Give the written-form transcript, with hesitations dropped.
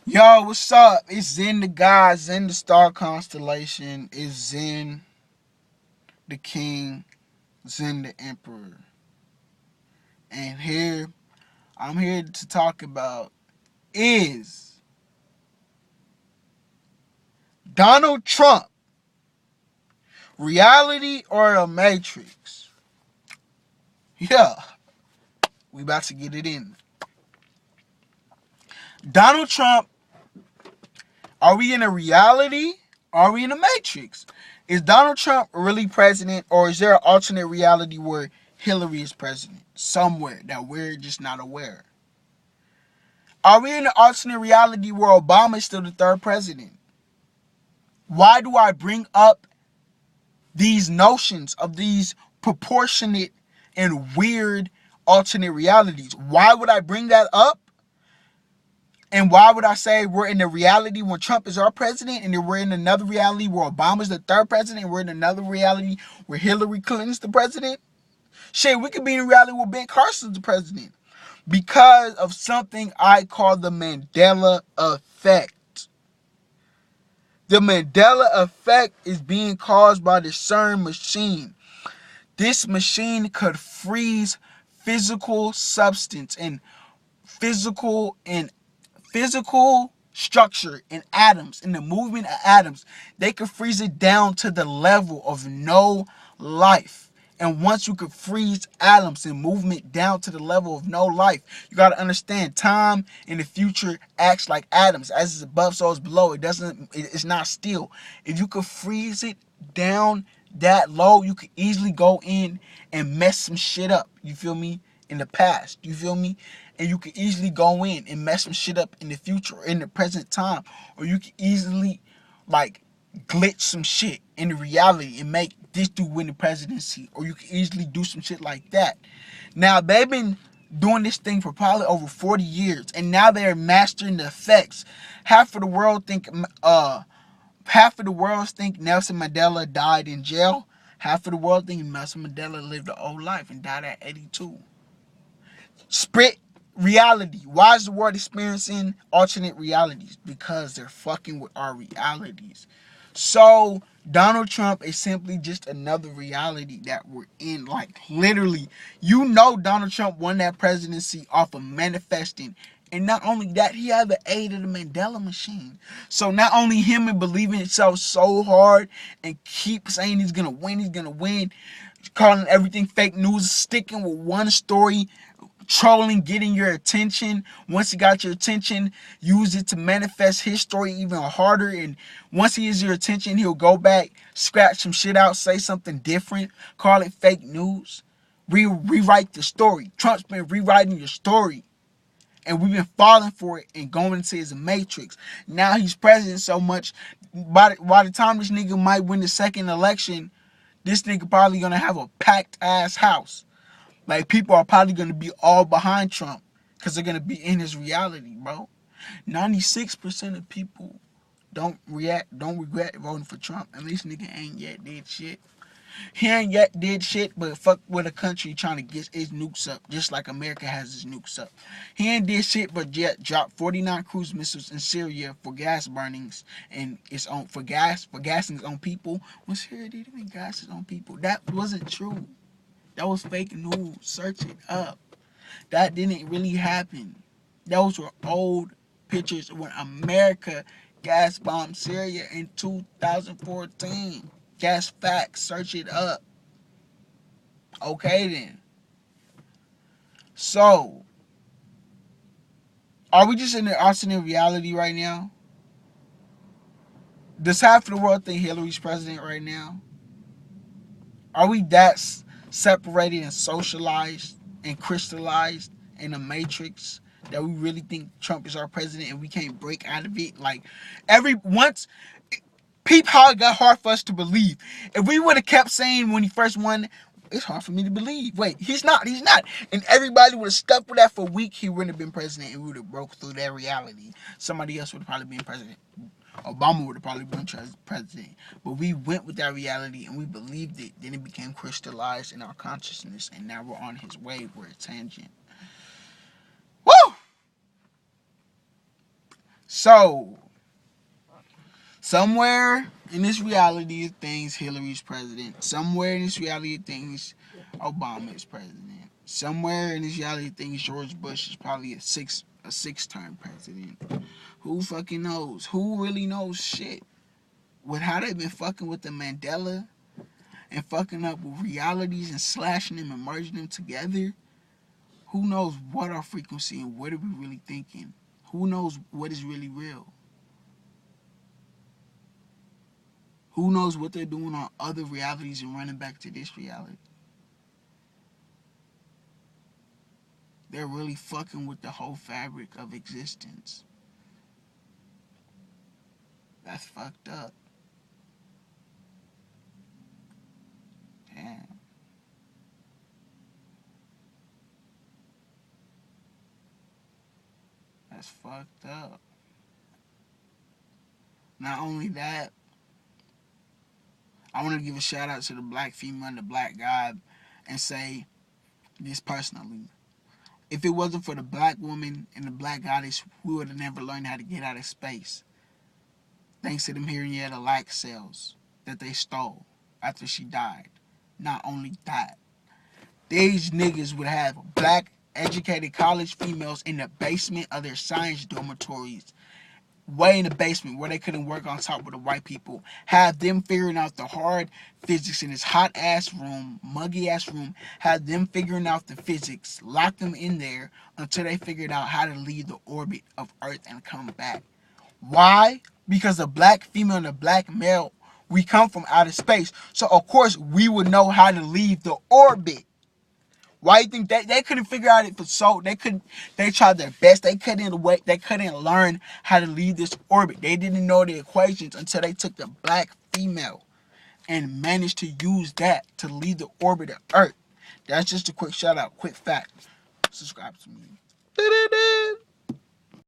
Yo, what's up? It's Zen the God, Zen the star constellation. It's Zen the king, Zen the emperor. And I'm here to talk about is Donald Trump reality or a matrix? Yeah, we about to get it in. Donald Trump, are we in a reality? Are we in a matrix? Is Donald Trump really president, or is there an alternate reality where Hillary is president somewhere that we're just not aware? Are we in an alternate reality where Obama is still the third president? Why do I bring up these notions of these proportionate and weird alternate realities? Why would I bring that up? And why would I say we're in a reality when Trump is our president, and then we're in another reality where Obama's the third president, and we're in another reality where Hillary Clinton's the president? Shit, we could be in a reality where Ben Carson's the president because of something I call the Mandela effect. The Mandela effect is being caused by the CERN machine. This machine could freeze physical substance and physical and physical structure in atoms, in the movement of atoms. They could freeze it down to the level of no life. And once you could freeze atoms and movement down to the level of no life, you got to understand time in the future acts like atoms. As is above, so is below. It's not still. If you could freeze it down that low, you could easily go in and mess some shit up. You feel me? In the past. You feel me? And you could easily go in and mess some shit up in the future or in the present time. Or you could easily like glitch some shit in the reality and make this dude win the presidency. Or you could easily do some shit like that. Now they've been doing this thing for probably over 40 years, and now they're mastering the effects. Half of the world think Nelson Mandela died in jail. Half of the world think Nelson Mandela lived an old life and died at 82. Split reality. Why is the world experiencing alternate realities? Because they're fucking with our realities. So Donald Trump is simply just another reality that we're in. Like literally, Donald Trump won that presidency off of manifesting. And not only that, he had the aid of the Mandela machine. So not only him and believing himself so hard and keep saying he's gonna win, calling everything fake news, sticking with one story, trolling, getting your attention. Once he got your attention, use it to manifest his story even harder. And once he has your attention, he'll go back, scratch some shit out, say something different, call it fake news, rewrite the story. Trump's been rewriting your story, and we've been falling for it and going into his matrix. Now he's president so much. By the time this nigga might win the second election, this nigga probably gonna have a packed ass house. Like people are probably gonna be all behind Trump because they're gonna be in his reality, bro. 96% of people don't regret voting for Trump. And this nigga ain't yet did shit. He ain't yet did shit, but fuck with a country trying to get its nukes up, just like America has its nukes up. He ain't did shit but yet dropped 49 cruise missiles in Syria for gas burnings and its own for gassing its own people. When Syria didn't even gas its own people, that wasn't true. That was fake news. Search it up. That didn't really happen. Those were old pictures when America gas bombed Syria in 2014. Gas facts. Search it up. Okay then. So, are we just in an alternate reality right now? Does half of the world think Hillary's president right now? Are we that separated and socialized and crystallized in a matrix that we really think Trump is our president and we can't break out of it? Like every once peep how it got hard for us to believe. If we would have kept saying when he first won, it's hard for me to believe. Wait, he's not. And everybody would have stuck with that for a week, he wouldn't have been president and we would have broke through that reality. Somebody else would have probably been president. Obama would have probably been president. But we went with that reality and we believed it. Then it became crystallized in our consciousness. And now we're on his way. We're a tangent. Woo! So, somewhere in this reality of things, Hillary's president. Somewhere in this reality of things, Obama is president. Somewhere in this reality of things, George Bush is probably a six-term president. Who fucking knows? Who really knows shit? With how they've been fucking with the Mandela and fucking up with realities and slashing them and merging them together. Who knows what our frequency and what are we really thinking? Who knows what is really real? Who knows what they're doing on other realities and running back to this reality? They're really fucking with the whole fabric of existence. That's fucked up. Damn. That's fucked up. Not only that, I want to give a shout out to the black female and the black guy and say this personally. If it wasn't for the black woman and the black goddess, we would have never learned how to get out of space. Thanks to them Henrietta Lacks cells that they stole after she died. Not only that, these niggas would have black educated college females in the basement of their science dormitories, way in the basement where they couldn't work on top with the white people, have them figuring out the hard physics in this hot ass room, muggy ass room, have them figuring out the physics, lock them in there until they figured out how to leave the orbit of Earth and come back. Why? Because the black female and the black male, we come from outer space. So of course we would know how to leave the orbit. Why you think they couldn't figure out it for so they tried their best. They couldn't learn how to leave this orbit. They didn't know the equations until they took the black female and managed to use that to leave the orbit of Earth. That's just a quick shout out, quick fact. Subscribe to me.